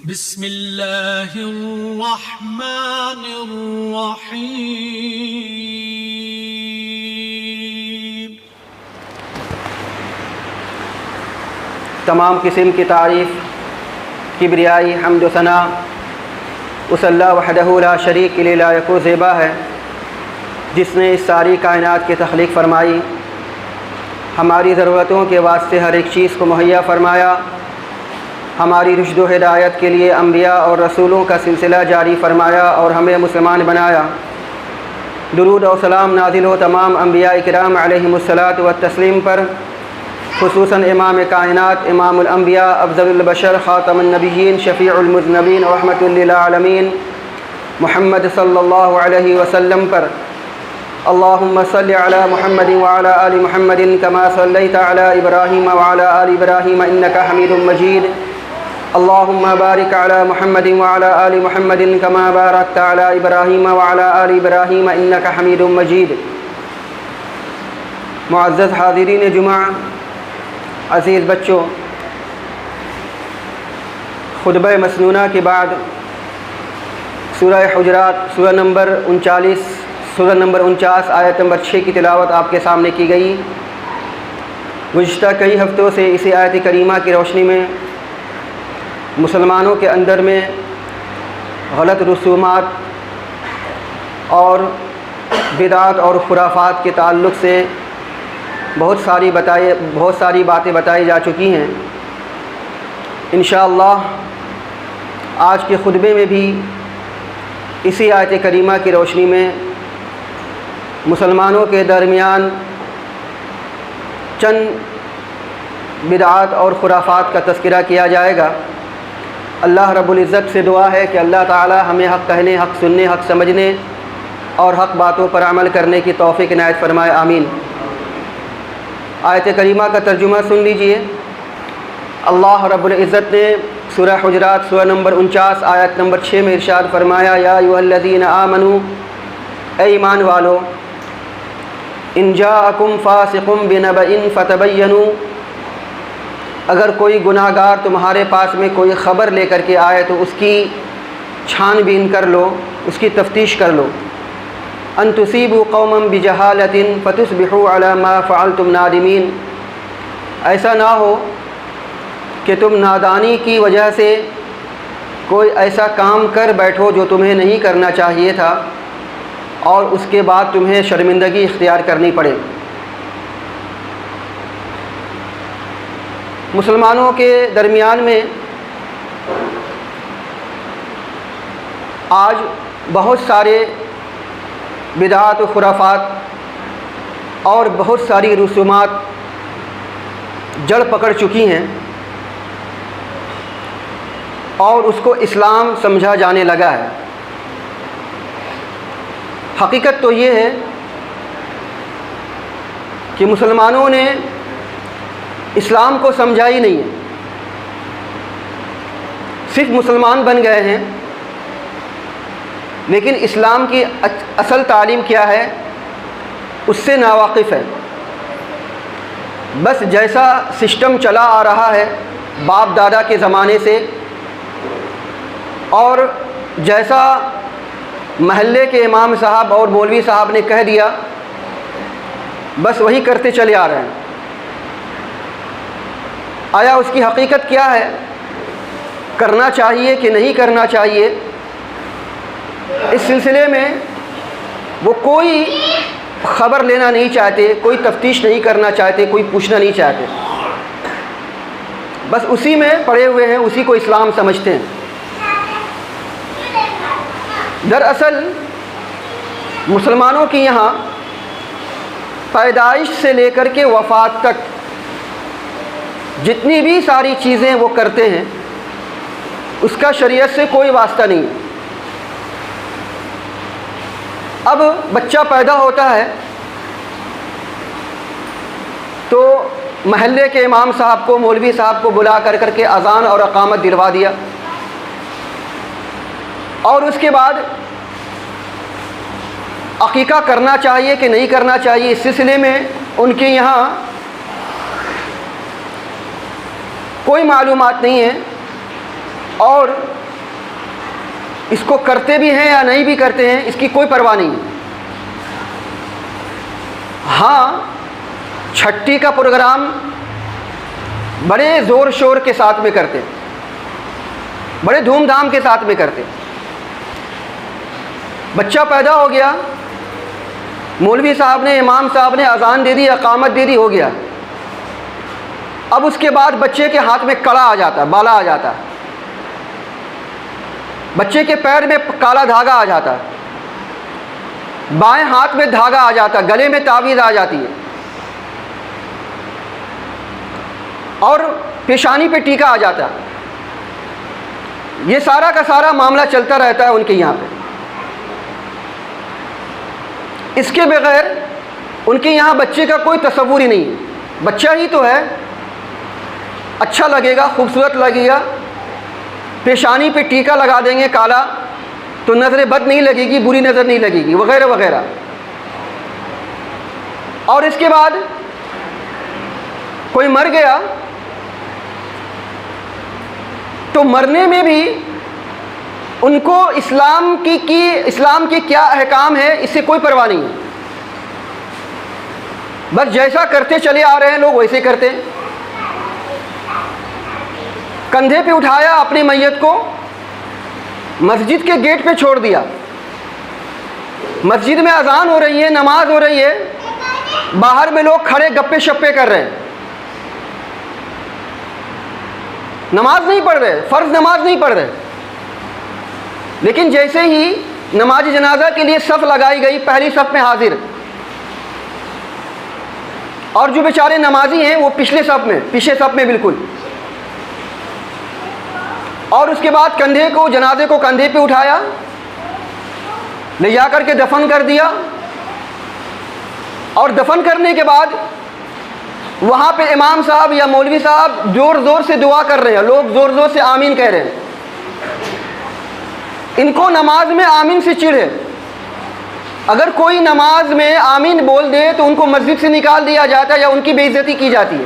بسم اللہ الرحمن الرحیم۔ تمام قسم کی تعریف، کبریائی، حمد و ثنا اس اللہ وحدہ لا شریک کے لیے لائق و زیبا ہے، جس نے اس ساری کائنات کی تخلیق فرمائی، ہماری ضرورتوں کے واسطے ہر ایک چیز کو مہیا فرمایا، ہماری رشد و ہدایت کے لیے انبیاء اور رسولوں کا سلسلہ جاری فرمایا اور ہمیں مسلمان بنایا۔ درود و سلام نازل ہو تمام انبیاء کرام علیہم الصلاۃ والتسلیم پر، خصوصاً امام کائنات، امام الانبیاء، افضل البشر، خاتم النبیین، شفیع المذنبین، رحمۃ للعالمین، محمد صلی اللہ علیہ وسلم پر۔ اللہم صلی علی محمد وعلی آل محمد کما صلیت علی ابراہیم وعلی آل ابراہیم انک حمید مجید۔ اللہم بارک علی محمد وعلی آل محمد کما بارکت علی ابراہیم وعلی آل ابراہیم انک حمید مجید۔ معزز حاضرین جمعہ، عزیز بچوں، خطبہ مسنونہ کے بعد سورہ حجرات سورہ نمبر 49 آیت نمبر 6 کی تلاوت آپ کے سامنے کی گئی۔ گزشتہ کئی ہفتوں سے اسی آیت کریمہ کی روشنی میں مسلمانوں کے اندر میں غلط رسومات اور بدعات اور خرافات کے تعلق سے بہت ساری باتیں بتائی جا چکی ہیں۔ انشاءاللہ آج کے خطبے میں بھی اسی آیت کریمہ کی روشنی میں مسلمانوں کے درمیان چند بدعات اور خرافات کا تذکرہ کیا جائے گا۔ اللہ رب العزت سے دعا ہے کہ اللہ تعالی ہمیں حق کہنے، حق سننے، حق سمجھنے اور حق باتوں پر عمل کرنے کی توفیق عنایت فرمائے، آمین۔ آیت کریمہ کا ترجمہ سن لیجئے۔ اللہ رب العزت نے سورہ حجرات سورہ نمبر 49 آیت نمبر 6 میں ارشاد فرمایا، یا ایھا الذین آمنوا، اے ایمان والو، ان جاءکم فاسق بنبأ فتبینوا، اگر کوئی گناہ گار تمہارے پاس میں کوئی خبر لے کر کے آئے تو اس کی چھان بین کر لو، اس کی تفتیش کر لو۔ ان تصیبوا قوما بجہالۃ فتصبحوا علی ما فعلتم نادمین، ایسا نہ ہو کہ تم نادانی کی وجہ سے کوئی ایسا کام کر بیٹھو جو تمہیں نہیں کرنا چاہیے تھا اور اس کے بعد تمہیں شرمندگی اختیار کرنی پڑے۔ مسلمانوں کے درمیان میں آج بہت سارے بدعات و خرافات اور بہت ساری رسومات جڑ پکڑ چکی ہیں اور اس کو اسلام سمجھا جانے لگا ہے۔ حقیقت تو یہ ہے کہ مسلمانوں نے اسلام کو سمجھا ہی نہیں ہے، صرف مسلمان بن گئے ہیں لیکن اسلام کی اصل تعلیم کیا ہے اس سے ناواقف ہے۔ بس جیسا سسٹم چلا آ رہا ہے باپ دادا کے زمانے سے اور جیسا محلے کے امام صاحب اور مولوی صاحب نے کہہ دیا بس وہی کرتے چلے آ رہے ہیں۔ آیا اس کی حقیقت کیا ہے؟ کرنا چاہیے کہ نہیں کرنا چاہیے؟ اس سلسلے میں وہ کوئی خبر لینا نہیں چاہتے، کوئی تفتیش نہیں کرنا چاہتے، کوئی پوچھنا نہیں چاہتے، بس اسی میں پڑے ہوئے ہیں، اسی کو اسلام سمجھتے ہیں۔ دراصل مسلمانوں کی یہاں پیدائش سے لے کر کے وفات تک جتنی بھی ساری چیزیں وہ کرتے ہیں اس کا شریعت سے کوئی واسطہ نہیں ہے۔ اب بچہ پیدا ہوتا ہے تو محلے کے امام صاحب کو، مولوی صاحب کو بلا کر کے اذان اور اقامت دلوا دیا، اور اس کے بعد عقیقہ کرنا چاہیے کہ نہیں کرنا چاہیے اس سلسلے میں ان کے یہاں کوئی معلومات نہیں ہے، اور اس کو کرتے بھی ہیں یا نہیں بھی کرتے ہیں اس کی کوئی پرواہ نہیں ہے۔ ہاں، چھٹی کا پروگرام بڑے زور شور کے ساتھ میں کرتے، بڑے دھوم دھام کے ساتھ میں کرتے۔ بچہ پیدا ہو گیا، مولوی صاحب نے، امام صاحب نے اذان دے دی، اقامت دے دی، ہو گیا۔ اب اس کے بعد بچے کے ہاتھ میں کڑا آ جاتا ہے، بالا آ جاتا ہے، بچے کے پیر میں کالا دھاگا آ جاتا ہے، بائیں ہاتھ میں دھاگا آ جاتا ہے، گلے میں تعویذ آ جاتی ہے، اور پیشانی پہ ٹیکا آ جاتا ہے۔ یہ سارا کا سارا معاملہ چلتا رہتا ہے ان کے یہاں پہ۔ اس کے بغیر ان کے یہاں بچے کا کوئی تصور ہی نہیں ہے۔ بچہ ہی تو ہے، اچھا لگے گا، خوبصورت لگے گا، پیشانی پہ ٹیکا لگا دیں گے کالا تو نظر بد نہیں لگے گی، بری نظر نہیں لگے گی، وغیرہ وغیرہ۔ اور اس کے بعد کوئی مر گیا تو مرنے میں بھی ان کو اسلام کی کیا احکام ہے اس سے کوئی پرواہ نہیں ہے۔ بس جیسا کرتے چلے آ رہے ہیں لوگ ویسے کرتے۔ کندھے پہ اٹھایا اپنی میت کو، مسجد کے گیٹ پہ چھوڑ دیا، مسجد میں اذان ہو رہی ہے، نماز ہو رہی ہے، باہر میں لوگ کھڑے گپے شپے کر رہے ہیں، نماز نہیں پڑھ رہے، فرض نماز نہیں پڑھ رہے، لیکن جیسے ہی نماز جنازہ کے لیے صف لگائی گئی، پہلی صف میں حاضر، اور جو بیچارے نمازی ہیں وہ پیچھے صف میں بالکل۔ اور اس کے بعد جنازے کو کندھے پہ اٹھایا، لے جا کر کے دفن کر دیا، اور دفن کرنے کے بعد وہاں پہ امام صاحب یا مولوی صاحب زور زور سے دعا کر رہے ہیں، لوگ زور زور سے آمین کہہ رہے ہیں۔ ان کو نماز میں آمین سے چڑ ہے، اگر کوئی نماز میں آمین بول دے تو ان کو مسجد سے نکال دیا جاتا ہے یا ان کی بے عزتی کی جاتی ہے۔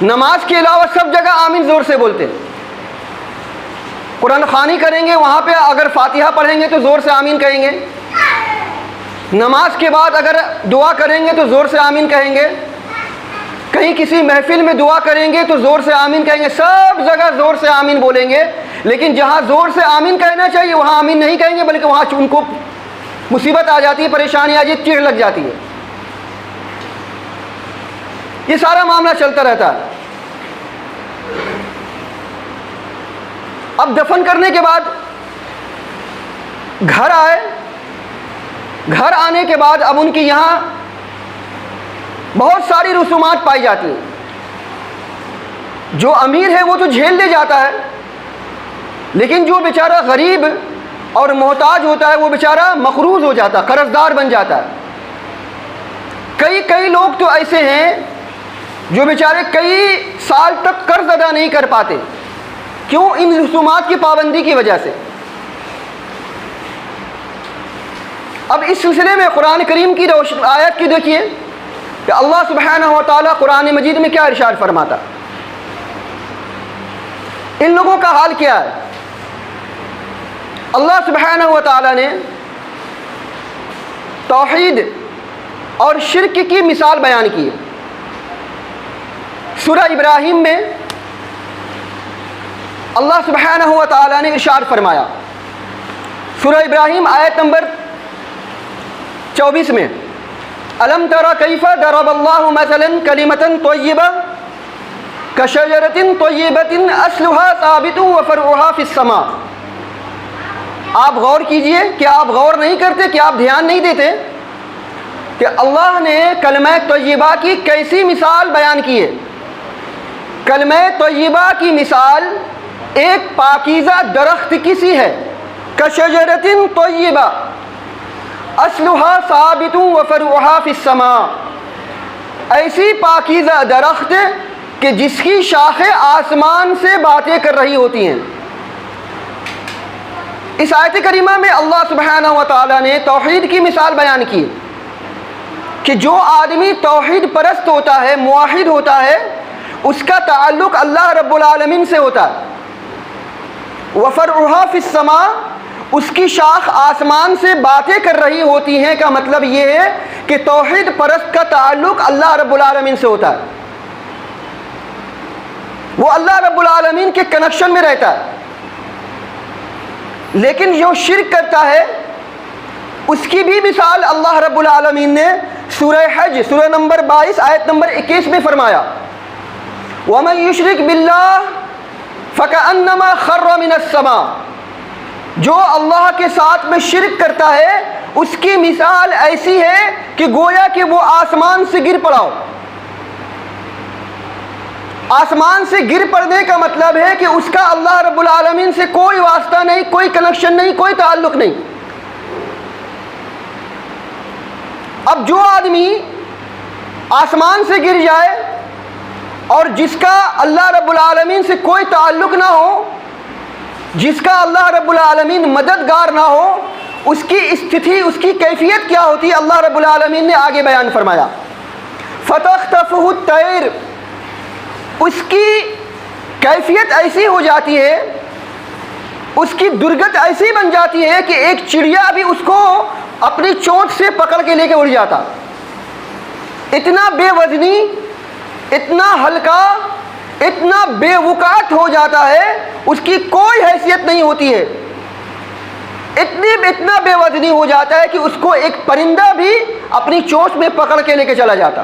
نماز کے علاوہ سب جگہ آمین زور سے بولتے ہیں۔ قرآن خوانی کریں گے وہاں پہ اگر فاتحہ پڑھیں گے تو زور سے آمین کہیں گے، نماز کے بعد اگر دعا کریں گے تو زور سے آمین کہیں گے، کہیں کسی محفل میں دعا کریں گے تو زور سے آمین کہیں گے، سب جگہ زور سے آمین بولیں گے۔ لیکن جہاں زور سے آمین کہنا چاہیے وہاں آمین نہیں کہیں گے، بلکہ وہاں ان کو مصیبت آ جاتی ہے، پریشانی آ جاتی ہے، چڑ لگ جاتی ہے۔ یہ سارا معاملہ چلتا رہتا ہے۔ اب دفن کرنے کے بعد گھر آئے، گھر آنے کے بعد اب ان کی یہاں بہت ساری رسومات پائی جاتی ہیں۔ جو امیر ہے وہ تو جھیل لے جاتا ہے، لیکن جو بیچارہ غریب اور محتاج ہوتا ہے وہ بیچارہ مقروض ہو جاتا ہے، قرض دار بن جاتا ہے۔ کئی لوگ تو ایسے ہیں جو بیچارے کئی سال تک قرض ادا نہیں کر پاتے، کیوں؟ ان رسومات کی پابندی کی وجہ سے۔ اب اس سلسلے میں قرآن کریم کی آیت کی دیکھیے کہ اللہ سبحانہ و تعالیٰ قرآن مجید میں کیا ارشاد فرماتا، ان لوگوں کا حال کیا ہے۔ اللہ سبحانہ و تعالیٰ نے توحید اور شرک کی مثال بیان کی ہے۔ سورہ ابراہیم میں اللہ سبحانہ و تعالیٰ نے ارشاد فرمایا، سورہ ابراہیم آیت نمبر 24 میں، الم تر کیف ضرب اللہ مثلا کلمۃ طیبہ کشجرۃ طیبۃ اصلها ثابت وفرعها فی السماء۔ آپ غور کیجئے، کیا آپ غور نہیں کرتے، کیا آپ دھیان نہیں دیتے کہ اللہ نے کلمہ طیبہ کی کیسی مثال بیان کی ہے؟ کلمہ طیبہ کی مثال ایک پاکیزہ درخت کی سی ہے، کشجرۃ طیبہ اصلها ثابت وفرعها فی السماء، ایسی پاکیزہ درخت کہ جس کی شاخیں آسمان سے باتیں کر رہی ہوتی ہیں۔ اس آیت کریمہ میں اللہ سبحانہ و تعالیٰ نے توحید کی مثال بیان کی کہ جو آدمی توحید پرست ہوتا ہے، موحد ہوتا ہے، اس کا تعلق اللہ رب العالمین سے ہوتا ہے۔ وفرعها فی السماء، اس کی شاخ آسمان سے باتیں کر رہی ہوتی ہیں، کا مطلب یہ ہے کہ توحید پرست کا تعلق اللہ رب العالمین سے ہوتا ہے، وہ اللہ رب العالمین کے کنیکشن میں رہتا ہے۔ لیکن جو شرک کرتا ہے اس کی بھی مثال اللہ رب العالمین نے سورہ حج سورہ نمبر 22 آیت نمبر 21 میں فرمایا، وَمَن يُشْرِكْ بِاللَّهِ فَكَأَنَّمَا خَرَّ مِنَ السَّمَاءِ، جو اللہ کے ساتھ میں شرک کرتا ہے اس کی مثال ایسی ہے کہ گویا کہ وہ آسمان سے گر پڑا ہو۔ آسمان سے گر پڑنے کا مطلب ہے کہ اس کا اللہ رب العالمین سے کوئی واسطہ نہیں، کوئی کنیکشن نہیں، کوئی تعلق نہیں۔ اب جو آدمی آسمان سے گر جائے اور جس کا اللہ رب العالمین سے کوئی تعلق نہ ہو، جس کا اللہ رب العالمین مددگار نہ ہو، اس کی استھتی، اس کی کیفیت کیا ہوتی ہے اللہ رب العالمین نے آگے بیان فرمایا، فَتَخْطَفُهُ الطَّيْرُ، اس کی کیفیت ایسی ہو جاتی ہے، اس کی درگت ایسی بن جاتی ہے کہ ایک چڑیا بھی اس کو اپنی چونچ سے پکڑ کے لے کے اڑ جاتا، اتنا بے وزنی، اتنا ہلکا، اتنا بے وقعت ہو جاتا ہے، اس کی کوئی حیثیت نہیں ہوتی ہے، اتنا بے وزنی ہو جاتا ہے کہ اس کو ایک پرندہ بھی اپنی چونچ میں پکڑ کے لے کے چلا جاتا۔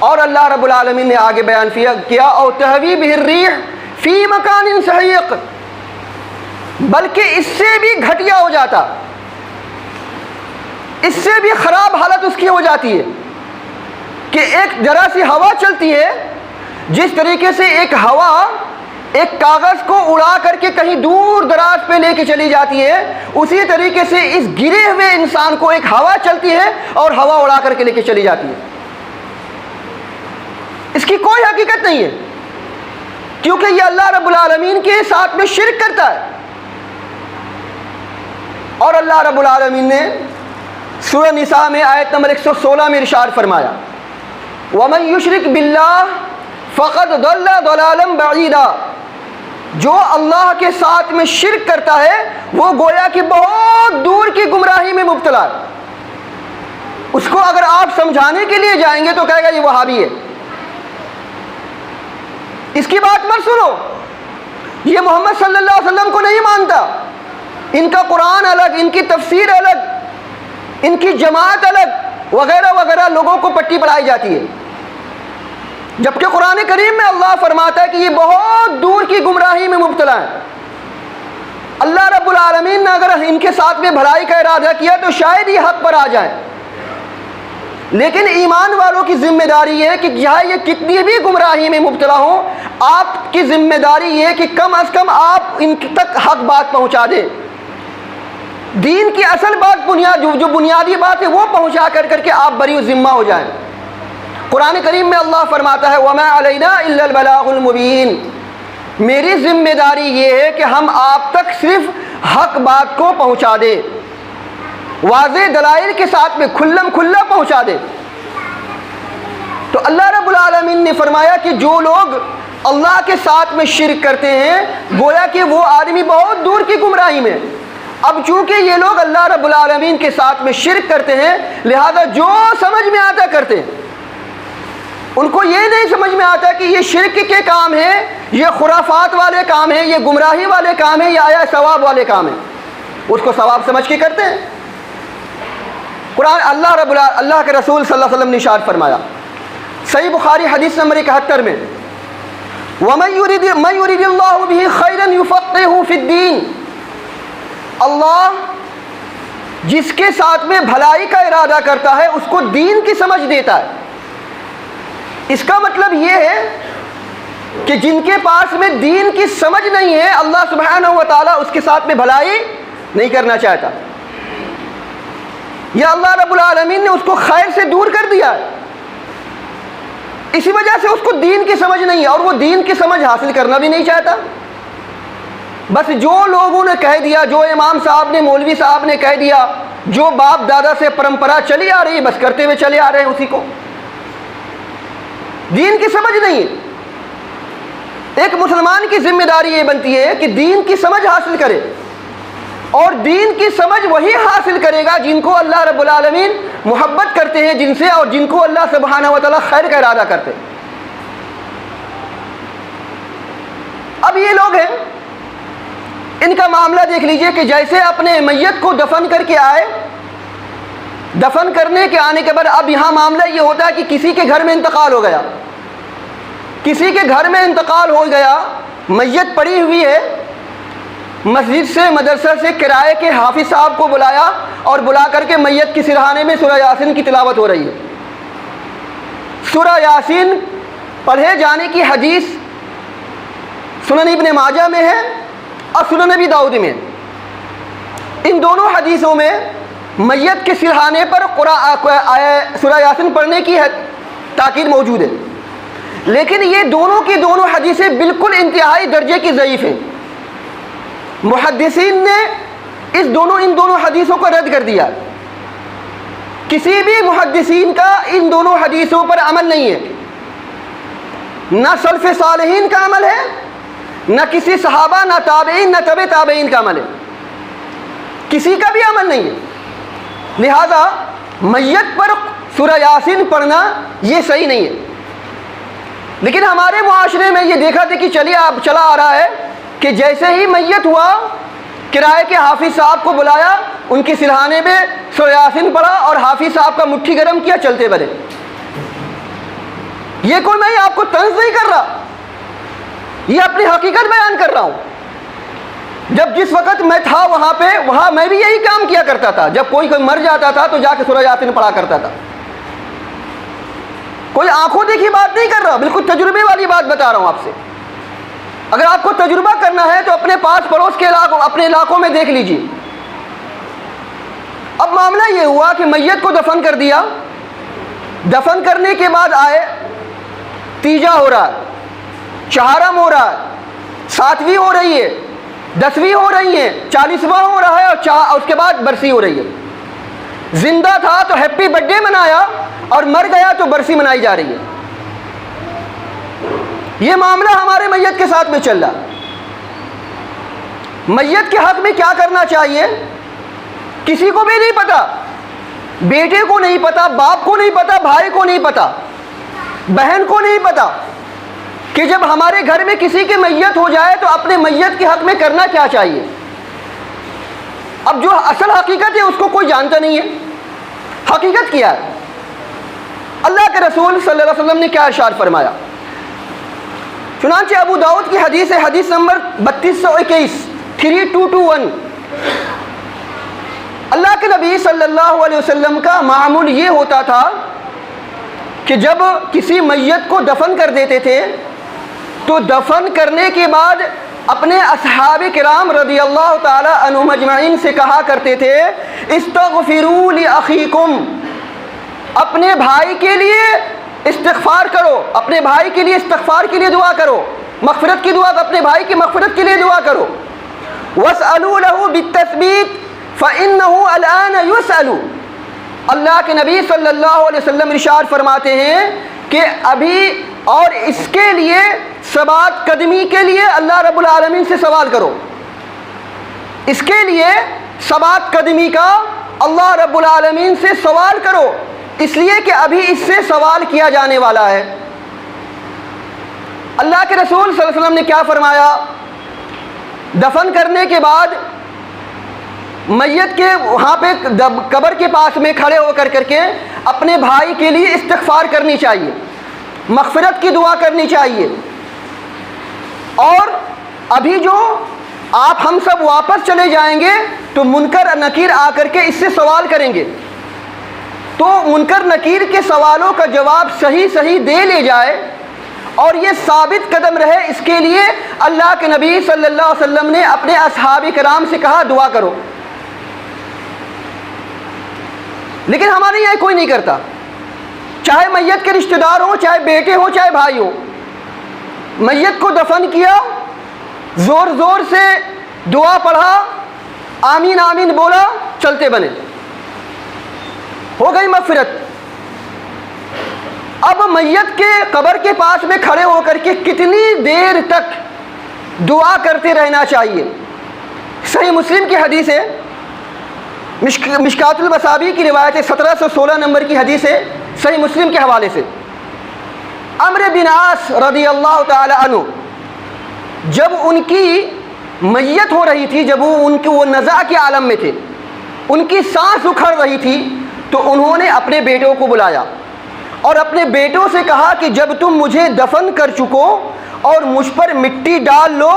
اور اللہ رب العالمین نے آگے بیان کیا، او تہوی بہ الریح فی مکان سحیق، بلکہ اس سے بھی گھٹیا ہو جاتا، اس سے بھی خراب حالت اس کی ہو جاتی ہے کہ ایک ذرا سی ہوا چلتی ہے، جس طریقے سے ایک ہوا ایک کاغذ کو اڑا کر کے کہیں دور دراز پہ لے کے چلی جاتی ہے، اسی طریقے سے اس گرے ہوئے انسان کو ایک ہوا چلتی ہے اور ہوا اڑا کر کے لے کے چلی جاتی ہے، اس کی کوئی حقیقت نہیں ہے، کیونکہ یہ اللہ رب العالمین کے ساتھ میں شرک کرتا ہے۔ اور اللہ رب العالمین نے سورہ نساء میں آیت نمبر 116 میں ارشاد فرمایا، وَمَن يُشْرِكْ بِاللَّهِ فَقَدْ ضَلَّ ضَلَالًا بَعِيدًا، جو اللہ کے ساتھ میں شرک کرتا ہے وہ گویا کہ بہت دور کی گمراہی میں مبتلا ہے۔ اس کو اگر آپ سمجھانے کے لیے جائیں گے تو کہے گا یہ وہابی ہے، اس کی بات مت سنو، یہ محمد صلی اللہ علیہ وسلم کو نہیں مانتا، ان کا قرآن الگ، ان کی تفسیر الگ، ان کی جماعت الگ وغیرہ وغیرہ لوگوں کو پٹی پڑھائی جاتی ہے، جبکہ قرآن کریم میں اللہ فرماتا ہے کہ یہ بہت دور کی گمراہی میں مبتلا ہے۔ اللہ رب العالمین نے اگر ان کے ساتھ میں بھلائی کا ارادہ کیا تو شاید یہ حق پر آ جائیں، لیکن ایمان والوں کی ذمہ داری یہ ہے کہ چاہے یہ کتنی بھی گمراہی میں مبتلا ہوں، آپ کی ذمہ داری یہ ہے کہ کم از کم آپ ان تک حق بات پہنچا دیں، دین کی اصل بات، جو بنیادی بات ہے وہ پہنچا کر کے آپ بری ذمہ ہو جائیں۔ قرآن کریم میں اللہ فرماتا ہے وَمَا عَلَيْنَا إِلَّا الْبَلَاغُ الْمُبِينُ، میری ذمہ داری یہ ہے کہ ہم آپ تک صرف حق بات کو پہنچا دیں، واضح دلائل کے ساتھ میں کھلم کھلا پہنچا دے۔ تو اللہ رب العالمین نے فرمایا کہ جو لوگ اللہ کے ساتھ میں شرک کرتے ہیں گویا کہ وہ آدمی بہت دور کی گمراہی میں۔ اب چونکہ یہ لوگ اللہ رب العالمین کے ساتھ میں شرک کرتے ہیں لہذا جو سمجھ میں آتا کرتے ہیں، ان کو یہ نہیں سمجھ میں آتا کہ یہ شرک کے کام ہیں، یہ خرافات والے کام ہیں، یہ گمراہی والے کام ہیں، یا آیا ثواب والے کام ہیں، اس کو ثواب سمجھ کے کرتے ہیں۔ قرآن اللہ کے رسول صلی اللہ علیہ وسلم نے ارشاد فرمایا صحیح بخاری حدیث نمبر 71 میں، وَمَن يُرِدِ اللَّهُ بِهِ خَيْرًا يُفَقِّهُ فِي الدِّينِ، اللہ جس کے ساتھ میں بھلائی کا ارادہ کرتا ہے اس کو دین کی سمجھ دیتا ہے۔ اس کا مطلب یہ ہے کہ جن کے پاس میں دین کی سمجھ نہیں ہے اللہ سبحانہ و تعالیٰ اس کے ساتھ میں بھلائی نہیں کرنا چاہتا، یا اللہ رب العالمین نے اس کو خیر سے دور کر دیا ہے، اسی وجہ سے اس کو دین کی سمجھ نہیں ہے اور وہ دین کی سمجھ حاصل کرنا بھی نہیں چاہتا۔ بس جو لوگوں نے کہہ دیا، جو امام صاحب نے، مولوی صاحب نے کہہ دیا، جو باپ دادا سے پرمپرا چلی آ رہی ہے بس کرتے ہوئے چلے آ رہے ہیں، اسی کو دین کی سمجھ نہیں ہے۔ ایک مسلمان کی ذمہ داری یہ بنتی ہے کہ دین کی سمجھ حاصل کرے، اور دین کی سمجھ وہی حاصل کرے گا جن کو اللہ رب العالمین محبت کرتے ہیں جن سے، اور جن کو اللہ سبحانہ و تعالیٰ خیر کا ارادہ کرتے ہیں۔ اب یہ لوگ ہیں، ان کا معاملہ دیکھ لیجئے کہ جیسے اپنے میت کو دفن کر کے آئے، دفن کرنے کے آنے کے بعد اب یہاں معاملہ یہ ہوتا ہے کہ کسی کے گھر میں انتقال ہو گیا، کسی کے گھر میں انتقال ہو گیا، میت پڑی ہوئی ہے، مسجد سے مدرسہ سے کرائے کے حافظ صاحب کو بلایا اور بلا کر کے میت کی سرہانے میں سورہ یاسین کی تلاوت ہو رہی ہے۔ سورہ یاسین پڑھے جانے کی حدیث سنن ابن ماجہ میں ہے اور سنن نبی داؤد میں۔ ان دونوں حدیثوں میں میت کے سرہانے پر سورہ یاسین پڑھنے کی تاکید موجود ہے، لیکن یہ دونوں کی دونوں حدیثیں بالکل انتہائی درجے کی ضعیف ہیں۔ محدثین نے ان دونوں حدیثوں کو رد کر دیا۔ کسی بھی محدثین کا ان دونوں حدیثوں پر عمل نہیں ہے، نہ سلف صالحین کا عمل ہے، نہ کسی صحابہ، نہ تابعین، نہ تبع تابعین کا عمل ہے، کسی کا بھی عمل نہیں ہے۔ لہذا میت پر سورہ یاسین پڑھنا یہ صحیح نہیں ہے۔ لیکن ہمارے معاشرے میں یہ دیکھا تھا کہ چلا آ رہا ہے کہ جیسے ہی میت ہوا، کرائے کے حافظ صاحب کو بلایا، ان کی سرہانے میں سورہ یاسین پڑھا اور حافظ صاحب کا مٹھی گرم کیا، چلتے بنے۔ یہ کوئی میں آپ کو طنز نہیں کر رہا، یہ اپنی حقیقت بیان کر رہا ہوں۔ جب جس وقت میں تھا وہاں میں بھی یہی کام کیا کرتا تھا۔ جب کوئی مر جاتا تھا تو جا کے سورہ یاسین پڑھا کرتا تھا۔ کوئی آنکھوں دیکھی بات نہیں کر رہا، بالکل تجربے والی بات بتا رہا ہوں آپ سے۔ اگر آپ کو تجربہ کرنا ہے تو اپنے پاس پڑوس کے اپنے علاقوں میں دیکھ لیجیے۔ اب معاملہ یہ ہوا کہ میت کو دفن کر دیا، دفن کرنے کے بعد آئے، تیجا ہو رہا ہے، چہارم ہو رہا ہے، ساتویں ہو رہی ہے، 10ویں ہو رہی ہے، 40واں ہو رہا ہے، اور اس کے بعد برسی ہو رہی ہے۔ زندہ تھا تو ہیپی برتھ ڈے منایا، اور مر گیا تو برسی منائی جا رہی ہے۔ یہ معاملہ ہمارے میت کے ساتھ میں چل رہا۔ میت کے حق میں کیا کرنا چاہیے کسی کو بھی نہیں پتا، بیٹے کو نہیں پتا، باپ کو نہیں پتا، بھائی کو نہیں پتا، بہن کو نہیں پتا کہ جب ہمارے گھر میں کسی کی میت ہو جائے تو اپنے میت کے حق میں کرنا کیا چاہیے۔ اب جو اصل حقیقت ہے اس کو کوئی جانتا نہیں ہے۔ حقیقت کیا ہے؟ اللہ کے رسول صلی اللہ علیہ وسلم نے کیا ارشاد فرمایا؟ چنانچہ ابو داؤد کی حدیث ہے، حدیث نمبر 3221، 3221۔ اللہ کے نبی صلی اللہ علیہ وسلم کا معمول یہ ہوتا تھا کہ جب کسی میت کو دفن کر دیتے تھے تو دفن کرنے کے بعد اپنے اصحاب کرام رضی اللہ تعالی عنہم اجمعین سے کہا کرتے تھے، استغفروا لاخیکم، اپنے بھائی کے لیے استغفار کرو، اپنے بھائی کے لیے استغفار کے لیے دعا کرو، مغفرت کی دعا، اپنے بھائی کی مغفرت کے لیے دعا کرو۔ واسألوا له بالتثبیت فإنه الآن يسأل، اللہ کے نبی صلی اللہ علیہ وسلم ارشاد فرماتے ہیں کہ ابھی اور اس کے لیے ثبات قدمی کے لیے اللہ رب العالمین سے سوال کرو، اس کے لیے ثبات قدمی کا اللہ رب العالمین سے سوال کرو، اس لیے کہ ابھی اس سے سوال کیا جانے والا ہے۔ اللہ کے رسول صلی اللہ علیہ وسلم نے کیا فرمایا؟ دفن کرنے کے بعد میت کے وہاں پہ قبر کے پاس میں کھڑے ہو کر کے اپنے بھائی کے لیے استغفار کرنی چاہیے، مغفرت کی دعا کرنی چاہیے، اور ابھی جو آپ ہم سب واپس چلے جائیں گے تو منکر نکیر آ کر کے اس سے سوال کریں گے، تو منکر نکیر کے سوالوں کا جواب صحیح دے لے جائے اور یہ ثابت قدم رہے، اس کے لیے اللہ کے نبی صلی اللہ علیہ وسلم نے اپنے اصحاب کرام سے کہا دعا کرو۔ لیکن ہمارے یہاں کوئی نہیں کرتا، چاہے میت کے رشتہ دار ہوں، چاہے بیٹے ہوں، چاہے بھائی ہوں، میت کو دفن کیا، زور سے دعا پڑھا، آمین آمین بولا، چلتے بنے، ہو گئی مغفرت۔ اب میت کے قبر کے پاس میں کھڑے ہو کر کے کتنی دیر تک دعا کرتے رہنا چاہیے؟ صحیح مسلم کی حدیث ہے، مشکات المصابیح کی روایت ہے، 1716 نمبر کی حدیث ہے صحیح مسلم کے حوالے سے۔ عمرو بن عاص رضی اللہ تعالی عنہ جب ان کی میت ہو رہی تھی، جب وہ نزع کے عالم میں تھے، ان کی سانس اکھڑ رہی تھی، تو انہوں نے اپنے بیٹوں کو بلایا اور اپنے بیٹوں سے کہا کہ جب تم مجھے دفن کر چکو اور مجھ پر مٹی ڈال لو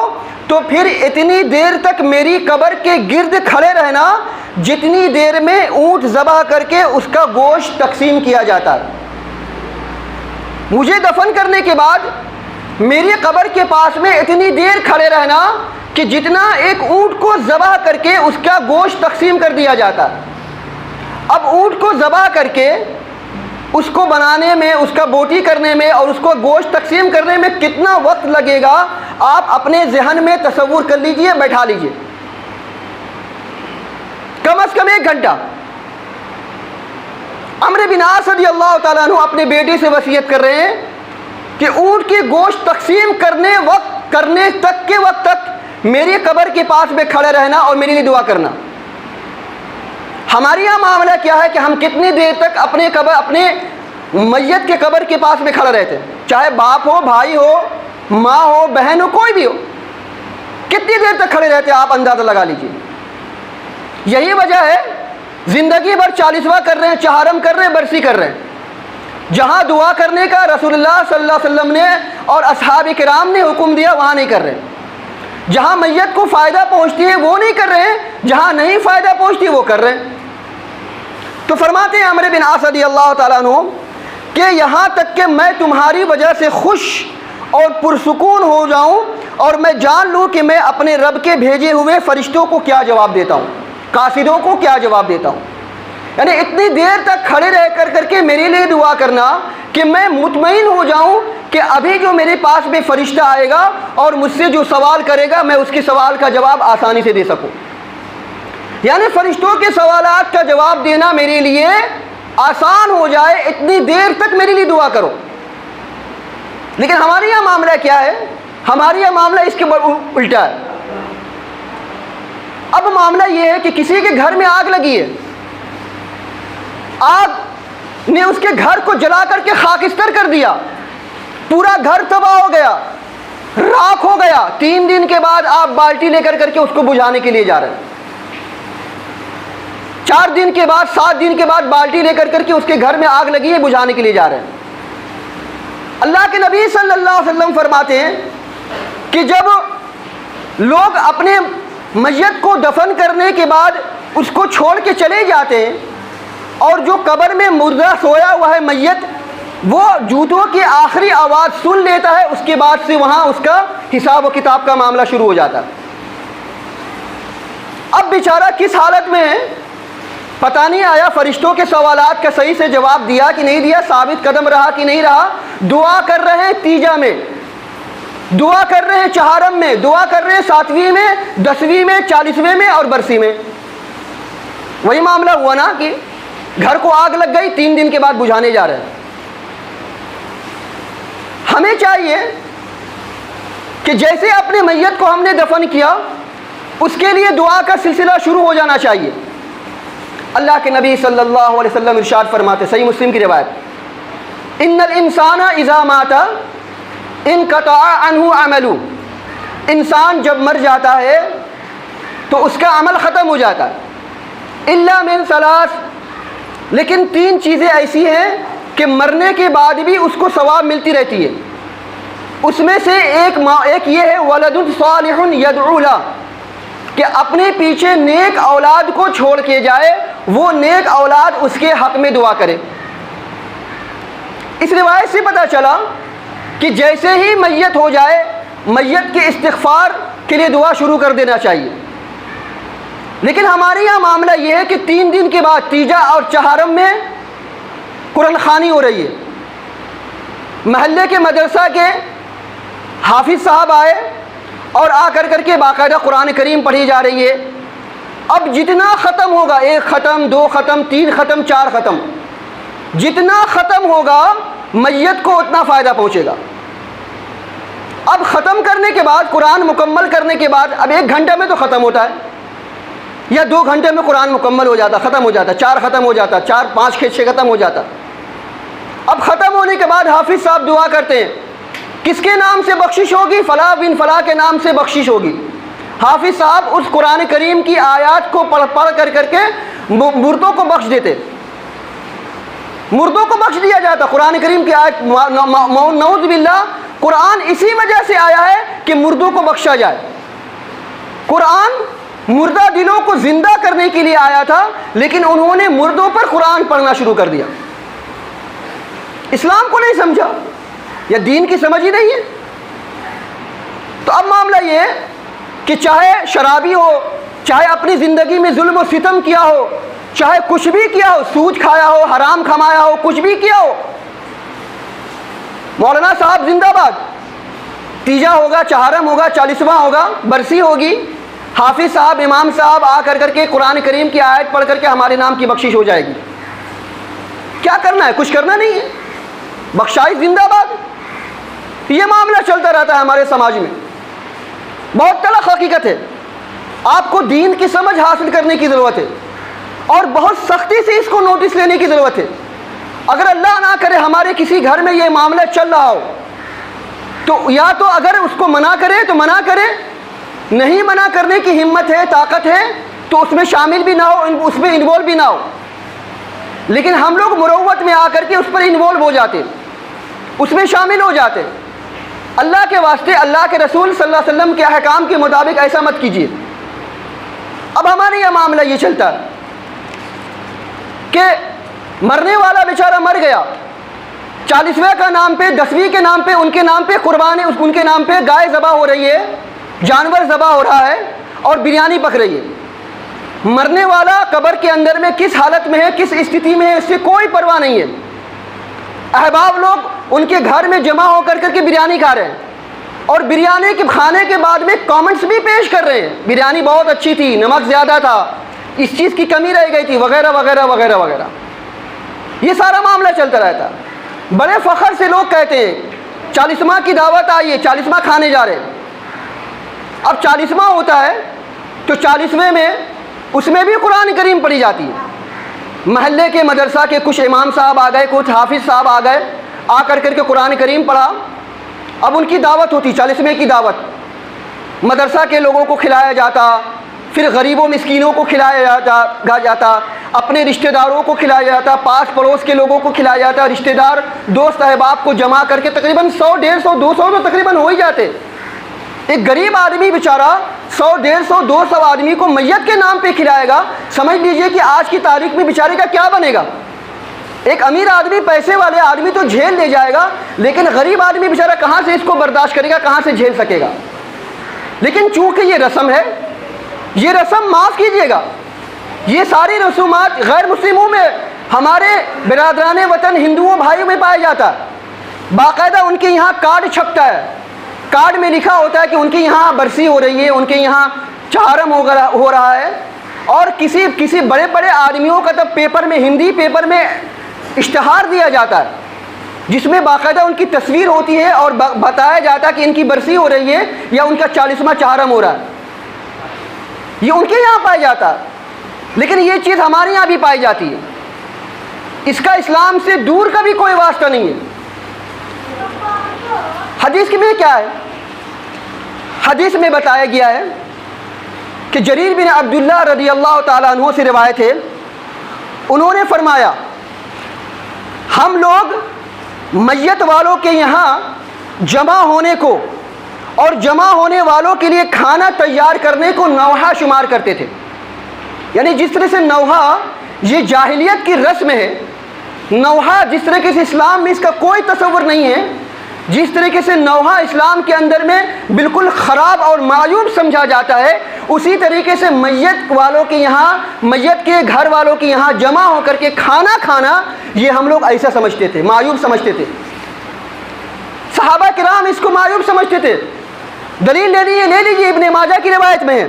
تو پھر اتنی دیر تک میری قبر کے گرد کھڑے رہنا جتنی دیر میں اونٹ ذبح کر کے اس کا گوشت تقسیم کیا جاتا ہے۔ مجھے دفن کرنے کے بعد میری قبر کے پاس میں اتنی دیر کھڑے رہنا کہ جتنا ایک اونٹ کو ذبح کر کے اس کا گوشت تقسیم کر دیا جاتا۔ اب اونٹ کو ذبح کر کے اس کو بنانے میں، اس کا بوٹی کرنے میں اور اس کو گوشت تقسیم کرنے میں کتنا وقت لگے گا آپ اپنے ذہن میں تصور کر لیجئے، بیٹھا لیجئے، کم از کم 1 گھنٹہ۔ عمرو بن عاص رضی اللہ تعالیٰ عنہ اپنے بیٹے سے وصیت کر رہے ہیں کہ اونٹ کے گوشت تقسیم کرنے تک کے وقت تک میری قبر کے پاس میں کھڑے رہنا اور میرے لیے دعا کرنا۔ ہمارے یہاں معاملہ کیا ہے کہ ہم کتنی دیر تک اپنے میت کے قبر کے پاس میں کھڑے رہتے ہیں، چاہے باپ ہو، بھائی ہو، ماں ہو، بہن ہو، کوئی بھی ہو، کتنی دیر تک کھڑے رہتے ہیں آپ اندازہ لگا لیجیے۔ یہی وجہ ہے زندگی بھر 40واں کر رہے ہیں، چہارم کر رہے ہیں، برسی کر رہے ہیں، جہاں دعا کرنے کا رسول اللہ صلی اللہ علیہ وسلم نے اور اصحاب کرام نے حکم دیا وہاں نہیں کر رہے ہیں، جہاں میت کو فائدہ پہنچتی ہے وہ نہیں کر رہے ہیں، جہاں نہیں فائدہ پہنچتی وہ کر رہے ہیں۔ تو فرماتے ہیں عمرو بن عاص رضی اللہ تعالیٰ عنہ کہ یہاں تک کہ میں تمہاری وجہ سے خوش اور پرسکون ہو جاؤں اور میں جان لوں کہ میں اپنے رب کے بھیجے ہوئے فرشتوں کو کیا جواب دیتا ہوں، قاصدوں کو کیا جواب دیتا ہوں۔ یعنی اتنی دیر تک کھڑے رہ کر کے میرے لیے دعا کرنا کہ میں مطمئن ہو جاؤں کہ ابھی جو میرے پاس میں فرشتہ آئے گا اور مجھ سے جو سوال کرے گا میں اس کے سوال کا جواب آسانی سے دے سکوں۔ یعنی فرشتوں کے سوالات کا جواب دینا میرے لیے آسان ہو جائے، اتنی دیر تک میرے لیے دعا کرو۔ لیکن ہمارے یہاں معاملہ کیا ہے؟ ہمارے یہاں معاملہ اس کے الٹا ہے۔ اب معاملہ یہ ہے کہ کسی کے گھر میں آگ لگی ہے، آگ نے اس کے گھر کو جلا کر کے خاکستر کر دیا، پورا گھر تباہ ہو گیا، راکھ ہو گیا۔ 3 دن کے بعد آپ بالٹی لے کر کے اس کو بجھانے کے لیے جا رہے ہیں، 4 دن کے بعد، 7 دن کے بعد بالٹی لے کر کے اس کے گھر میں آگ لگی ہے، بجھانے کے لیے جا رہے ہیں۔ اللہ کے نبی صلی اللہ علیہ وسلم فرماتے ہیں کہ جب لوگ اپنے میت کو دفن کرنے کے بعد اس کو چھوڑ کے چلے جاتے ہیں اور جو قبر میں مردہ سویا ہوا ہے میت، وہ جوتوں کی آخری آواز سن لیتا ہے، اس کے بعد سے وہاں اس کا حساب و کتاب کا معاملہ شروع ہو جاتا ہے۔ اب بیچارہ کس حالت میں ہے پتہ نہیں، آیا فرشتوں کے سوالات کا صحیح سے جواب دیا کہ نہیں دیا، ثابت قدم رہا کہ نہیں رہا، دعا کر رہے ہیں تیجا میں، دعا کر رہے ہیں چہارم میں، دعا کر رہے ہیں 7ویں میں، 10ویں میں، 40ویں میں اور برسی میں۔ وہی معاملہ ہوا نا کہ گھر کو آگ لگ گئی، 3 دن کے بعد بجھانے جا رہے ہیں۔ ہمیں چاہیے کہ جیسے اپنے میت کو ہم نے دفن کیا اس کے لیے دعا کا سلسلہ شروع ہو جانا چاہیے۔ اللہ کے نبی صلی اللہ علیہ وسلم ارشاد فرماتے، صحیح مسلم کی روایت، ان الانسان اذا مات انقطع عنہ عملہ، انسان جب مر جاتا ہے تو اس کا عمل ختم ہو جاتا ہے، الا من 3، لیکن 3 چیزیں ایسی ہیں کہ مرنے کے بعد بھی اس کو ثواب ملتی رہتی ہے۔ اس میں سے ایک یہ ہے ولد صالح یدعو لہ، کہ اپنے پیچھے نیک اولاد کو چھوڑ کے جائے، وہ نیک اولاد اس کے حق میں دعا کرے۔ اس روایت سے پتہ چلا کہ جیسے ہی میت ہو جائے میت کے استغفار کے لیے دعا شروع کر دینا چاہیے۔ لیکن ہمارے یہاں معاملہ یہ ہے کہ 3 دن کے بعد تیجا اور چہارم میں قرآن خوانی ہو رہی ہے، محلے کے مدرسہ کے حافظ صاحب آئے اور آ کر کے باقاعدہ قرآن کریم پڑھی جا رہی ہے۔ اب جتنا ختم ہوگا، 1 ختم، 2 ختم، 3 ختم، 4 ختم، جتنا ختم ہوگا میت کو اتنا فائدہ پہنچے گا۔ اب ختم کرنے کے بعد، قرآن مکمل کرنے کے بعد، اب 1 گھنٹے میں تو ختم ہوتا ہے یا 2 گھنٹے میں قرآن مکمل ہو جاتا، ختم ہو جاتا، 4 ختم ہو جاتا، 4 5 6 ختم ہو جاتا۔ اب ختم ہونے کے بعد حافظ صاحب دعا کرتے ہیں، کس کے نام سے بخشش ہوگی؟ فلاں بن فلاں کے نام سے بخشش ہوگی۔ حافظ صاحب اس قرآن کریم کی آیات کو پڑھ کر کے مردوں کو بخش دیتے، مردوں کو بخش دیا جاتا۔ قرآن کریم کی آیت، نعوذ باللہ، قرآن اسی وجہ سے آیا ہے کہ مردوں کو بخشا جائے۔ قرآن مردہ دلوں کو زندہ کرنے کے لیے آیا تھا، لیکن انہوں نے مردوں پر قرآن پڑھنا شروع کر دیا۔ اسلام کو نہیں سمجھا یا دین کی سمجھ ہی نہیں ہے۔ تو اب معاملہ یہ ہے کہ چاہے شرابی ہو، چاہے اپنی زندگی میں ظلم و ستم کیا ہو، چاہے کچھ بھی کیا ہو، سود کھایا ہو، حرام کمایا ہو، کچھ بھی کیا ہو، مولانا صاحب زندہ باد، تیجا ہوگا، چہارم ہوگا، 40واں ہوگا، برسی ہوگی، حافظ صاحب، امام صاحب آ کر کے قرآن کریم کی آیت پڑھ کر کے ہمارے نام کی بخشش ہو جائے گی۔ کیا کرنا ہے؟ کچھ کرنا نہیں ہے، بخشائش زندہ باد۔ یہ معاملہ چلتا رہتا ہے ہمارے سماج میں، بہت تلخ حقیقت ہے۔ آپ کو دین کی سمجھ حاصل کرنے کی ضرورت ہے اور بہت سختی سے اس کو نوٹس لینے کی ضرورت ہے۔ اگر اللہ نہ کرے ہمارے کسی گھر میں یہ معاملہ چل رہا ہو تو یا تو اگر اس کو منع کرے تو منع کرے، نہیں منع کرنے کی ہمت ہے، طاقت ہے تو اس میں شامل بھی نہ ہو، اس میں انوالو بھی نہ ہو۔ لیکن ہم لوگ مروت میں آ کر کے اس پر انوالو ہو جاتے، اس میں شامل ہو جاتے۔ اللہ کے واسطے، اللہ کے رسول صلی اللہ علیہ وسلم کے احکام کے مطابق ایسا مت کیجیے۔ اب ہمارے یہ معاملہ یہ چلتا ہے کہ مرنے والا بیچارہ مر گیا، 40ویں کا نام پہ، 10ویں کے نام پہ، ان کے نام پہ قربانی، ان کے نام پہ گائے ذبح ہو رہی ہے، جانور ذبح ہو رہا ہے اور بریانی پک رہی ہے۔ مرنے والا قبر کے اندر میں کس حالت میں ہے، کس استھتی میں ہے، اس سے کوئی پرواہ نہیں ہے۔ احباب لوگ ان کے گھر میں جمع ہو کر کے بریانی کھا رہے ہیں اور بریانی کے کھانے کے بعد میں کامنٹس بھی پیش کر رہے ہیں، بریانی بہت اچھی تھی، نمک زیادہ تھا، اس چیز کی کمی رہ گئی تھی، وغیرہ وغیرہ وغیرہ وغیرہ۔ یہ سارا معاملہ چلتا رہتا ہے۔ بڑے فخر سے لوگ کہتے ہیں 40واں کی دعوت آئی ہے، 40واں کھانے جا رہے ہیں۔ اب 40واں ہوتا ہے تو 40ویں میں اس میں بھی قرآن کریم پڑھی جاتی ہے۔ محلے کے مدرسہ کے کچھ امام صاحب آ گئے، کچھ حافظ صاحب آ گئے، آ کر کے قرآن کریم پڑھا۔ اب ان کی دعوت ہوتی، 40ویں کی دعوت، مدرسہ کے لوگوں کو کھلایا جاتا، پھر غریبوں مسکینوں کو کھلایا جاتا، اپنے رشتہ داروں کو کھلایا جاتا، پاس پڑوس کے لوگوں کو کھلایا جاتا، رشتہ دار دوست احباب کو جمع کر کے تقریباً 100 150 200 تو تقریباً ہو ہی جاتے۔ ایک غریب آدمی بیچارہ 100 150 200 آدمی کو میت کے نام پہ کھلائے گا، سمجھ لیجئے کہ آج کی تاریخ میں بیچارے کا کیا بنے گا۔ ایک امیر آدمی، پیسے والے آدمی تو جھیل لے جائے گا، لیکن غریب آدمی بیچارہ کہاں سے اس کو برداشت کرے گا، کہاں سے جھیل سکے گا۔ لیکن چونکہ یہ رسم ہے، یہ رسم معاف کیجیے گا، یہ ساری رسومات غیر مسلموں میں، ہمارے برادران وطن ہندوؤں بھائیوں میں پایا جاتا ہے۔ باقاعدہ ان کے یہاں کارڈ چھپتا ہے، کارڈ میں لکھا ہوتا ہے کہ ان کے یہاں برسی ہو رہی ہے، ان کے یہاں چہارم ہو رہا ہے، اور کسی بڑے بڑے آدمیوں کا تب پیپر میں، ہندی پیپر میں اشتہار دیا جاتا ہے جس میں باقاعدہ ان کی تصویر ہوتی ہے اور بتایا جاتا ہے کہ ان کی برسی ہو رہی ہے یا ان کا 40واں چہارم ہو رہا ہے۔ یہ ان کے یہاں پایا جاتا ہے، لیکن یہ چیز ہمارے یہاں بھی پائی جاتی ہے۔ اس کا اسلام سے دور کا بھی کوئی واسطہ نہیں ہے۔ حدیث میں کیا ہے؟ حدیث میں بتایا گیا ہے کہ جریر بن عبداللہ رضی اللہ تعالیٰ عنہ سے روایت ہے، انہوں نے فرمایا ہم لوگ میت والوں کے یہاں جمع ہونے کو اور جمع ہونے والوں کے لیے کھانا تیار کرنے کو نوحہ شمار کرتے تھے۔ یعنی جس طرح سے نوحہ یہ جاہلیت کی رسم ہے، نوحہ جس طریقے سے اسلام میں اس کا کوئی تصور نہیں ہے، جس طریقے سے نوحہ اسلام کے اندر میں بالکل خراب اور معیوب سمجھا جاتا ہے، اسی طریقے سے میت والوں کے یہاں، میت کے گھر والوں کے یہاں جمع ہو کر کے کھانا کھانا، یہ ہم لوگ ایسا سمجھتے تھے، معیوب سمجھتے تھے۔ صحابہ کرام اس کو معیوب سمجھتے تھے۔ دلیل لے لیجیے ابن ماجہ کی روایت میں ہے،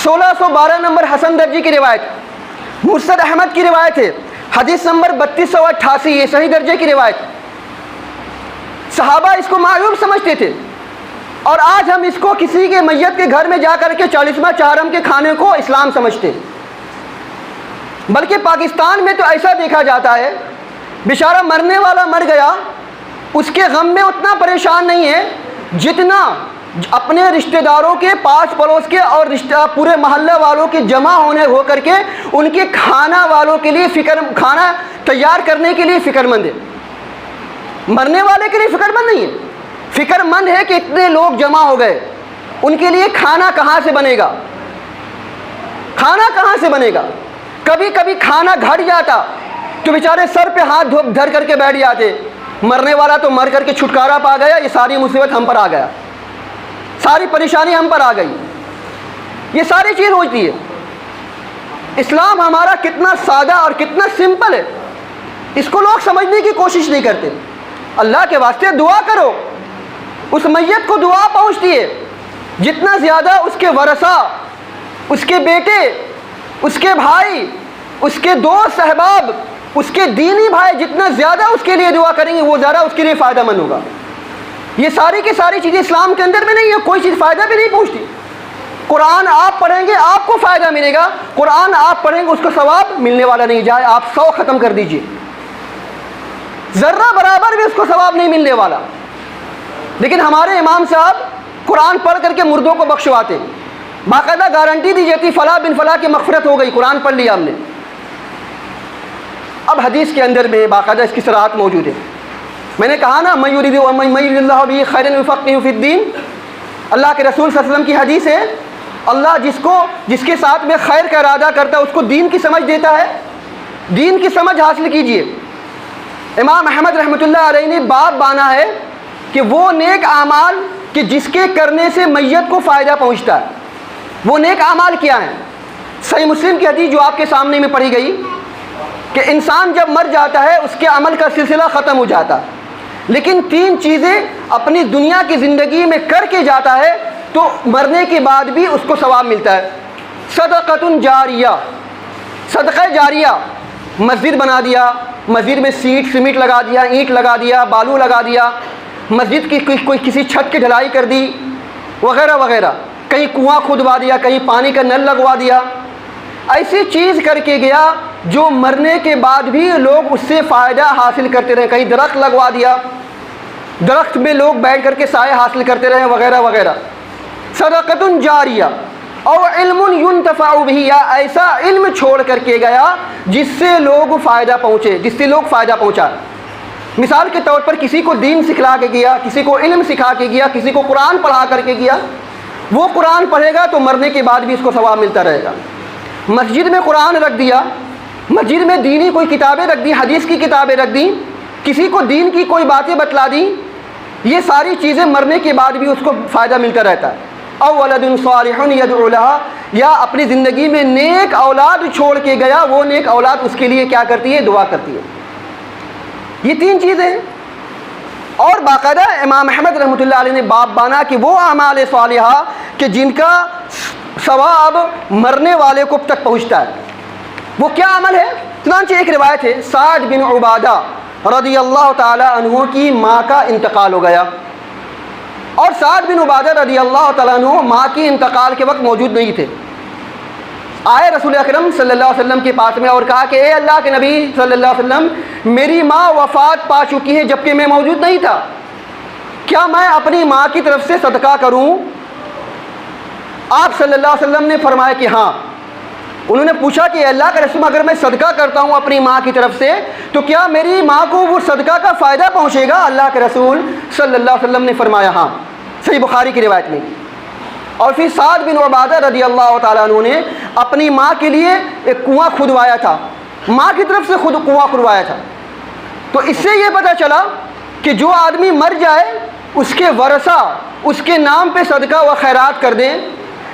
1612 نمبر حسن درجی کی روایت، مسند احمد کی روایت ہے، حدیث نمبر 3288، یہ صحیح درجے کی روایت۔ صحابہ اس کو معیوب سمجھتے تھے، اور آج ہم اس کو کسی کے میت کے گھر میں جا کر کے 40واں چہارم کے کھانے کو اسلام سمجھتے۔ بلکہ پاکستان میں تو ایسا دیکھا جاتا ہے، بیچارہ مرنے والا مر گیا، اس کے غم میں اتنا پریشان نہیں ہے جتنا اپنے رشتہ داروں کے، پاس پڑوس کے اور پورے محلہ والوں کے جمع ہونے ہو کر کے ان کے کھانا والوں کے لیے کھانا تیار کرنے کے لیے فکر مند ہے۔ مرنے والے کے لیے فکر مند نہیں ہے، فکر مند ہے کہ اتنے لوگ جمع ہو گئے، ان کے لیے کھانا کہاں سے بنے گا، کھانا کہاں سے بنے گا۔ کبھی کبھی کھانا گھٹ جاتا تو بیچارے سر پہ ہاتھ دھر کر کے بیٹھ جاتے، مرنے والا تو مر کر کے چھٹکارا پا گیا، یہ ساری مصیبت ہم پر آ گیا، ساری پریشانی ہم پر آ گئی، یہ ساری چیز ہوتی ہے۔ اسلام ہمارا کتنا سادہ اور کتنا سمپل ہے، اس کو لوگ سمجھنے کی کوشش نہیں کرتے۔ اللہ کے واسطے دعا کرو، اس میت کو دعا پہنچتی ہے، جتنا زیادہ اس کے ورثہ، اس کے بیٹے، اس کے بھائی، اس کے دوست احباب، اس کے دینی بھائی جتنا زیادہ اس کے لیے دعا کریں گے وہ زیادہ اس کے لیے فائدہ مند ہوگا۔ یہ ساری کی ساری چیزیں اسلام کے اندر میں نہیں ہے، کوئی چیز فائدہ بھی نہیں پہنچتی۔ قرآن آپ پڑھیں گے آپ کو فائدہ ملے گا، قرآن آپ پڑھیں گے اس کو ثواب ملنے والا نہیں، جائے آپ 100 ختم کر دیجئے، ذرہ برابر بھی اس کو ثواب نہیں ملنے والا۔ لیکن ہمارے امام صاحب قرآن پڑھ کر کے مردوں کو بخشواتے، باقاعدہ گارنٹی دی جاتی فلاں بن فلاں کی مغفرت ہو گئی، قرآن پڑھ لیا ہم نے۔ اب حدیث کے اندر میں باقاعدہ اس کی صراحت موجود ہے۔ میں نے کہا نا من یرید اللہ بہ خیرا یفقہہ فی الدین، اللہ کے رسول صلی اللہ علیہ وسلم کی حدیث ہے، اللہ جس کے ساتھ میں خیر کا ارادہ کرتا ہے اس کو دین کی سمجھ دیتا ہے، دین کی سمجھ حاصل کیجئے۔ امام احمد رحمۃ اللہ علیہ نے باب بانا ہے کہ وہ نیک اعمال کہ جس کے کرنے سے میت کو فائدہ پہنچتا ہے، وہ نیک اعمال کیا ہیں۔ صحیح مسلم کی حدیث جو آپ کے سامنے میں پڑھی گئی کہ انسان جب مر جاتا ہے اس کے عمل کا سلسلہ ختم ہو جاتا، لیکن 3 چیزیں اپنی دنیا کی زندگی میں کر کے جاتا ہے تو مرنے کے بعد بھی اس کو ثواب ملتا ہے۔ صدقۃ جاریہ، صدقہ جاریہ، مسجد بنا دیا، مسجد میں سیمنٹ لگا دیا، اینٹ لگا دیا، بالو لگا دیا، مسجد کی کوئی کسی چھت کی ڈھلائی کر دی وغیرہ وغیرہ، کہیں کنواں کھودوا دیا، کہیں پانی کا نل لگوا دیا، ایسی چیز کر کے گیا جو مرنے کے بعد بھی لوگ اس سے فائدہ حاصل کرتے رہے، کہیں درخت لگوا دیا، درخت میں لوگ بیٹھ کر کے سایہ حاصل کرتے رہے وغیرہ وغیرہ۔ صدقۃ جاریہ او علم ينتفع به، یا ایسا علم چھوڑ کر کے گیا جس سے لوگ فائدہ پہنچے، جس سے لوگ فائدہ پہنچا۔ مثال کے طور پر کسی کو دین سکھلا کے گیا، کسی کو علم سکھا کے گیا، کسی کو قرآن پڑھا کر کے گیا، وہ قرآن پڑھے گا تو مرنے کے بعد بھی اس کو ثواب ملتا رہے گا۔ مسجد میں قرآن رکھ دیا، مسجد میں دینی کوئی کتابیں رکھ دی، حدیث کی کتابیں رکھ دی، کسی کو دین کی کوئی باتیں بتلا دی، یہ ساری چیزیں مرنے کے بعد بھی اس کو فائدہ ملتا رہتا ہے۔ او ولد صالح یدعو لہ، یا اپنی زندگی میں نیک اولاد چھوڑ کے گیا، وہ نیک اولاد اس کے لیے کیا کرتی ہے، دعا کرتی ہے۔ یہ 3 چیزیں ہیں۔ اور باقاعدہ امام احمد رحمۃ اللہ علیہ نے باب بانا کہ وہ اعمال صالحہ کہ جن کا ثواب مرنے والے کو تک پہنچتا ہے، وہ کیا عمل ہے؟ چنانچہ ایک روایت ہے، سعد بن عبادہ رضی اللہ تعالی عنہ کی ماں کا انتقال ہو گیا، اور سعد بن عبادہ رضی اللہ تعالیٰ عنہ ماں کی انتقال کے وقت موجود نہیں تھے۔ آئے رسول اکرم صلی اللہ علیہ وسلم کے پاس میں اور کہا کہ اے اللہ کے نبی صلی اللہ علیہ وسلم، میری ماں وفات پا چکی ہے جبکہ میں موجود نہیں تھا، کیا میں اپنی ماں کی طرف سے صدقہ کروں؟ آپ صلی اللہ علیہ وسلم نے فرمایا کہ ہاں۔ انہوں نے پوچھا کہ اللہ کے رسول اگر میں صدقہ کرتا ہوں اپنی ماں کی طرف سے تو کیا میری ماں کو وہ صدقہ کا فائدہ پہنچے گا؟ اللہ کے رسول صلی اللہ علیہ وسلم نے فرمایا ہاں، صحیح بخاری کی روایت میں۔ اور پھر سعد بن عبادہ رضی اللہ تعالیٰ عنہ نے اپنی ماں کے لیے ایک کنواں کھدوایا تھا، ماں کی طرف سے خود کنواں کھدوایا تھا۔ تو اس سے یہ پتہ چلا کہ جو آدمی مر جائے اس کے ورثہ اس کے نام پہ صدقہ و خیرات کر دیں،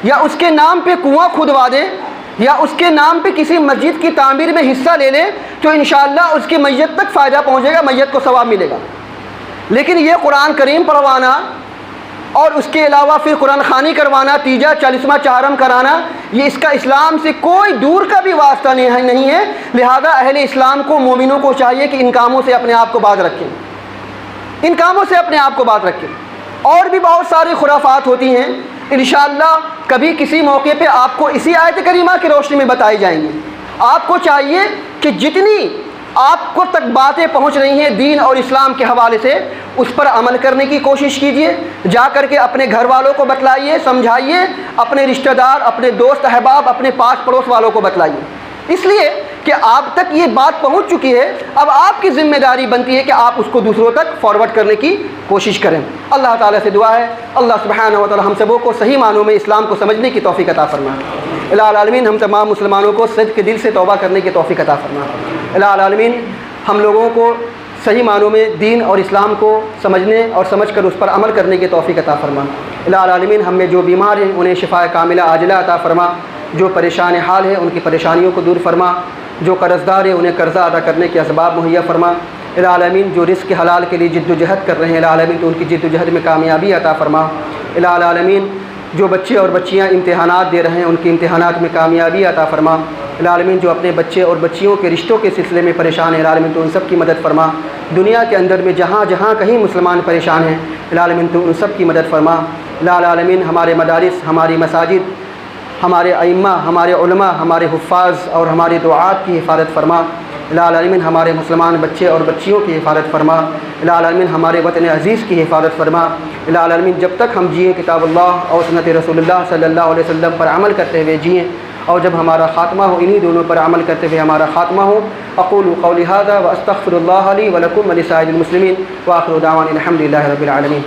یا اس کے نام پہ کنواں کھدوا دیں، یا اس کے نام پہ کسی مسجد کی تعمیر میں حصہ لے لیں، تو انشاءاللہ اس کی میت تک فائدہ پہنچے گا، میت کو ثواب ملے گا۔ لیکن یہ قرآن کریم پڑھوانا اور اس کے علاوہ پھر قرآن خوانی کروانا، تیجا 40واں چہارم کرانا، یہ اس کا اسلام سے کوئی دور کا بھی واسطہ نہیں ہے۔ لہذا اہل اسلام کو، مومنوں کو چاہیے کہ ان کاموں سے اپنے آپ کو باز رکھیں۔ ان کاموں سے اپنے آپ کو بات رکھیں۔ اور بھی بہت ساری خرافات ہوتی ہیں، انشاءاللہ کبھی کسی موقع پہ آپ کو اسی آیت کریمہ کی روشنی میں بتائی جائیں گی۔ آپ کو چاہیے کہ جتنی آپ کو تک باتیں پہنچ رہی ہیں دین اور اسلام کے حوالے سے، اس پر عمل کرنے کی کوشش کیجیے، جا کر کے اپنے گھر والوں کو بتلائیے، سمجھائیے، اپنے رشتہ دار، اپنے دوست احباب، اپنے پاس پڑوس والوں کو بتلائیے، اس لیے کہ آپ تک یہ بات پہنچ چکی ہے۔ اب آپ کی ذمہ داری بنتی ہے کہ آپ اس کو دوسروں تک فارورڈ کرنے کی کوشش کریں۔ اللہ تعالیٰ سے دعا ہے اللہ سبحانہ و تعالیٰ ہم سبوں کو صحیح معنوں میں اسلام کو سمجھنے کی توفیق عطا فرمائے۔ الہ العالمین ہم تمام مسلمانوں کو صدق کے دل سے توبہ کرنے کی توفیق عطا فرمائے۔ الہ العالمین ہم لوگوں کو صحیح معنوں میں دین اور اسلام کو سمجھنے اور سمجھ کر اس پر عمل کرنے کی توفیق عطا فرما۔ الہ العالمین ہم میں جو بیمار ہیں انہیں شفاء کاملہ عاجلہ عطا فرما، جو پریشان حال ہے ان کی پریشانیوں کو دور فرما، جو قرض دار ہیں انہیں قرضہ ادا کرنے کے اسباب مہیا فرما۔ الہ العالمین جو رزق حلال کے لیے جد و جہد کر رہے ہیں الہ العالمین تو ان کی جد و جہد میں کامیابی عطا فرما۔ الہ العالمین جو بچے اور بچیاں امتحانات دے رہے ہیں ان کی امتحانات میں کامیابی عطا فرما۔ الہ العالمین جو اپنے بچے اور بچیوں کے رشتوں کے سلسلے میں پریشان ہیں الہ العالمین تو ان سب کی مدد فرما۔ دنیا کے اندر میں جہاں جہاں کہیں مسلمان پریشان ہیں الہ العالمین تو ان سب کی مدد فرما۔ الہ العالمین ہمارے مدارس، ہماری مساجد، ہمارے ائمہ، ہمارے علماء، ہمارے حفاظ اور ہمارے دعات کی حفاظت فرما۔ الہ العالمین ہمارے مسلمان بچے اور بچیوں کی حفاظت فرما۔ الہ العالمین ہمارے وطن عزیز کی حفاظت فرما۔ الہ العالمین جب تک ہم جئیں کتاب اللہ اور سنت رسول اللہ صلی اللہ علیہ وسلم پر عمل کرتے ہوئے جئیں، اور جب ہمارا خاتمہ ہو انہی دونوں پر عمل کرتے ہوئے ہمارا خاتمہ ہو۔ اقول قولی ھذا واستغفر اللہ لی ولکم ولسائر المسلمین وآخر دعوانا الحمد للہ رب العالمین۔